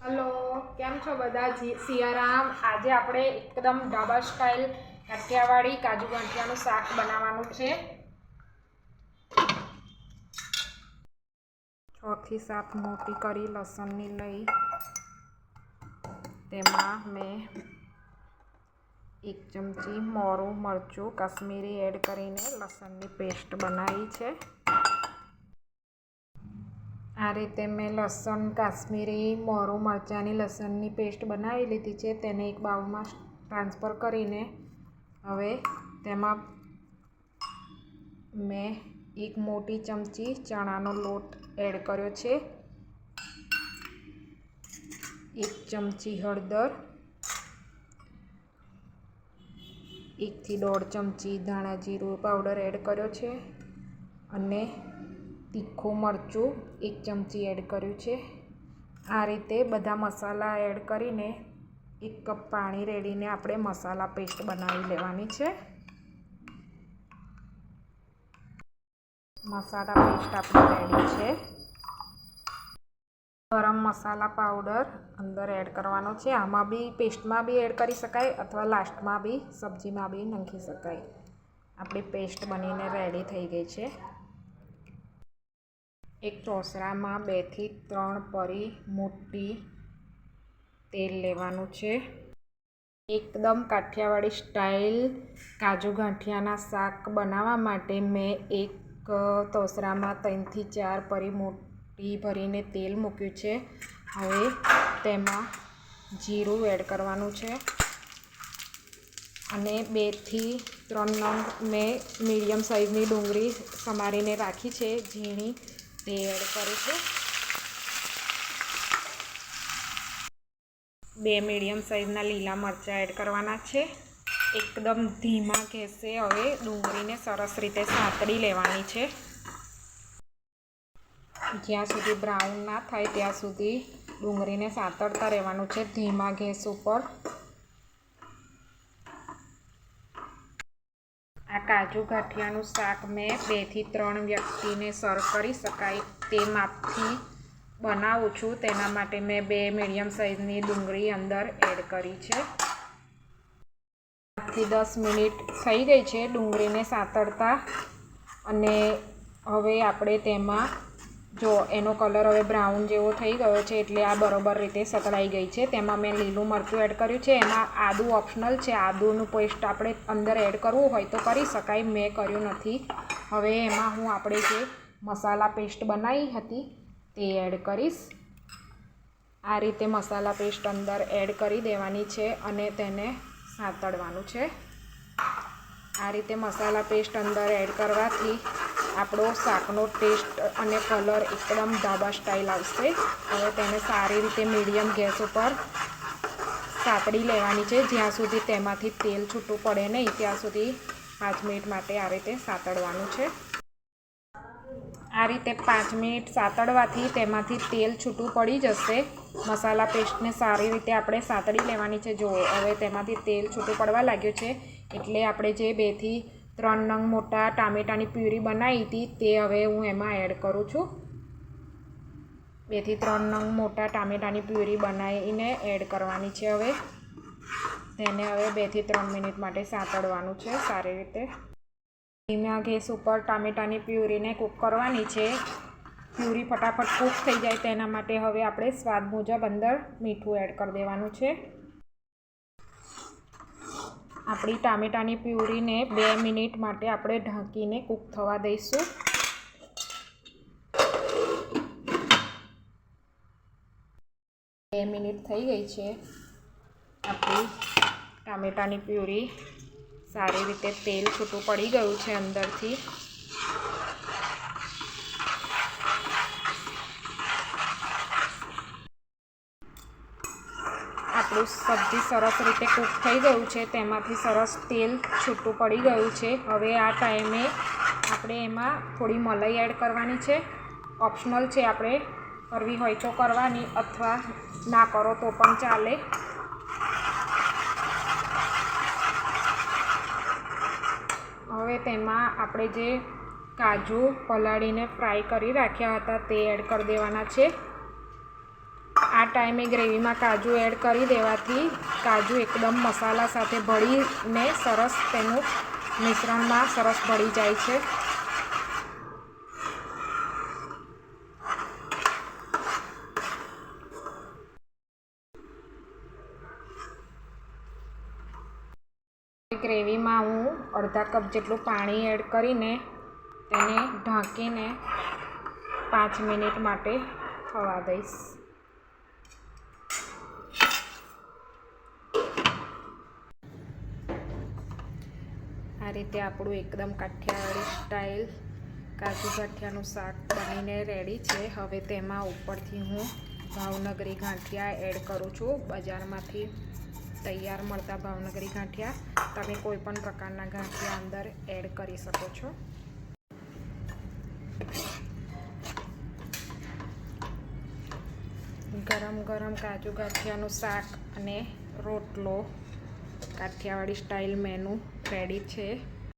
Hello, કેમ છો બધા? સિયારામ. આજે આપણે એકદમ ઢાબા સ્ટાઇલ કાઠિયાવાડી કાજુ ગાંઠિયાનું શાક બનાવવાનું છે. 6 થી 7 મોટી કરી લસણની લઈ તેમાં મેં 1 ચમચી મોરું મરચું કાશ્મીરી એડ કરીને લસણની પેસ્ટ બનાવી છે. આ રીતે મેં લસણ કાશ્મીરી મોરું મરચાંની લસણની પેસ્ટ બનાવી લીધી છે. તેને એક બાઉલમાં ટ્રાન્સફર કરીને હવે તેમાં મેં 1 મોટી ચમચી ચણાનો લોટ એડ કર્યો છે, 1 ચમચી હળદર, 1 થી 1.5 ચમચી ધાણા જીરું પાવડર એડ કર્યો છે અને તીખું મરચું 1 ચમચી એડ કર્યું છે. આ રીતે બધા મસાલા એડ કરીને 1 કપ પાણી રેડીને આપણે મસાલા પેસ્ટ બનાવી લેવાની છે. મસાલા પેસ્ટ આપણી રેડી છે. ગરમ મસાલા પાવડર અંદર એડ કરવાનો છે. આમાં બી પેસ્ટમાં બી એડ કરી શકાય અથવા લાસ્ટમાં બી સબ્જીમાં બી નાખી શકાય. આપણી પેસ્ટ બનીને રેડી થઈ ગઈ છે. એક ચોસરામાં 2 થી 3 પરી મોટી તેલ લેવાનું છે. એકદમ કાઠિયાવાડી સ્ટાઇલ કાજુ ગાંઠિયાના શાક બનાવવા માટે મેં એક તોસરામાં 3 થી 4 પરી મોટી ભરીને તેલ મૂક્યું છે. હવે તેમાં જીરું એડ કરવાનું છે અને 2 થી 3 નંગ મેં મીડિયમ સાઇઝની ડુંગળી સમારીને રાખી છે ઝીણી, તે એડ કરું છું. 2 મીડિયમ સાઇઝના લીલા મરચાં એડ કરવાના છે. એકદમ ધીમા ગેસે હવે ડુંગળીને સરસ રીતે સાંતળી લેવાની છે. જ્યાં સુધી બ્રાઉન ના થાય ત્યાં સુધી ડુંગળીને સાંતળતા રહેવાનું છે ધીમા ગેસ ઉપર. આ કાજુ ગાંઠિયાનું શાક મેં 2 થી 3 વ્યક્તિને સર્વ કરી શકાય તે માપથી બનાવું છું. તેના માટે મેં 2 મીડિયમ સાઇઝની ડુંગળી અંદર એડ કરી છે. 8 થી 10 મિનિટ થઈ ગઈ છે ડુંગળીને સાંતળતા અને હવે આપણે તેમાં જો એનો કલર હવે બ્રાઉન જેવો થઈ ગયો છે એટલે આ બરોબર રીતે સતળાઈ ગઈ છે. તેમાં મેં લીલું મરચું એડ કર્યું છે. એમાં આદું ઓપ્શનલ છે. આદુનું પેસ્ટ આપણે અંદર એડ કરવું હોય તો કરી શકાય, મેં કર્યું નથી. હવે એમાં હું આપણે જે મસાલા પેસ્ટ બનાવી હતી તે એડ કરીશ. આ રીતે મસાલા પેસ્ટ અંદર એડ કરી દેવાની છે અને તેને સાંતળવાનું છે. આ રીતે મસાલા પેસ્ટ અંદર એડ કરવાથી આપણો શાકનો ટેસ્ટ અને કલર એકદમ ઢાબા સ્ટાઇલ આવશે. હવે તેને સારી રીતે મીડિયમ ગેસ ઉપર સાંતળી લેવાની છે. જ્યાં સુધી તેમાંથી તેલ છૂટું પડે નહીં ત્યાં સુધી 5 મિનિટ માટે આ રીતે સાંતળવાનું છે. આ રીતે 5 મિનિટ સાંતળવાથી તેમાંથી તેલ છૂટું પડી જશે. મસાલા પેસ્ટને સારી રીતે આપણે સાંતળી લેવાની છે. જુઓ હવે તેમાંથી તેલ છૂટું પડવા લાગ્યું છે એટલે આપણે જે 2 થી 3 નંગ મોટા ટામેટાની પ્યુરી બનાવી હતી તે હવે હું એમાં એડ કરું છું. 2 થી 3 નંગ મોટા ટામેટાની પ્યુરી બનાવીને એડ કરવાની છે. હવે તેને હવે 2 થી 3 મિનિટ માટે સાંતળવાનું છે સારી રીતે. ધીમા ગેસ ઉપર ટામેટાની પ્યુરીને કૂક કરવાની છે. પ્યુરી ફટાફટ કૂક થઈ જાય તેના માટે હવે આપણે સ્વાદ મુજબ અંદર મીઠું એડ કરી દેવાનું છે. આપણી ટામેટાની પ્યુરીને 2 મિનિટ માટે આપણે ઢાંકીને કૂક થવા દઈશું. બે મિનિટ થઈ ગઈ છે. આપણી ટામેટાની પ્યુરી સારી રીતે તેલ છૂટું પડી ગયું છે અંદરથી. આપણું સબ્જી સરસ રીતે કૂક થઈ ગયું છે. તેમાંથી સરસ તેલ છૂટું પડી ગયું છે. હવે આ ટાઈમે આપણે એમાં થોડી મલાઈ એડ કરવાની છે. ઓપ્શનલ છે, આપણે કરવી હોય તો કરવાની અથવા ના કરો તો પણ ચાલે. હવે તેમાં આપણે જે કાજુ પલાળીને ફ્રાય કરી રાખ્યા હતા તે એડ કરી દેવાના છે. આ ટાઈમે ગ્રેવીમાં કાજુ એડ કરી દેવાથી કાજુ એકદમ મસાલા સાથે ભળીને સરસ તેનું મિશ્રણમાં સરસ ભળી જાય છે. ગ્રેવીમાં હું અડધા કપ જેટલું પાણી એડ કરીને તેને ઢાંકીને 5 મિનિટ માટે થવા દઈશ. આ રીતે આપણું એકદમ કાઠિયાવાડી સ્ટાઇલ કાજુ ગાંઠિયાનું શાક બનીને રેડી છે. હવે તેમાં ઉપરથી હું ભાવનગરી ગાંઠિયા એડ કરું છું. બજારમાંથી તૈયાર મળતા ભાવનગરી ગાંઠિયા તમે કોઈ પણ પ્રકારના ગાંઠિયા અંદર એડ કરી શકો છો. ગરમ ગરમ કાજુ ગાંઠિયાનું શાક અને રોટલો કાઠિયાવાડી સ્ટાઇલ મેનુ રેડી છે.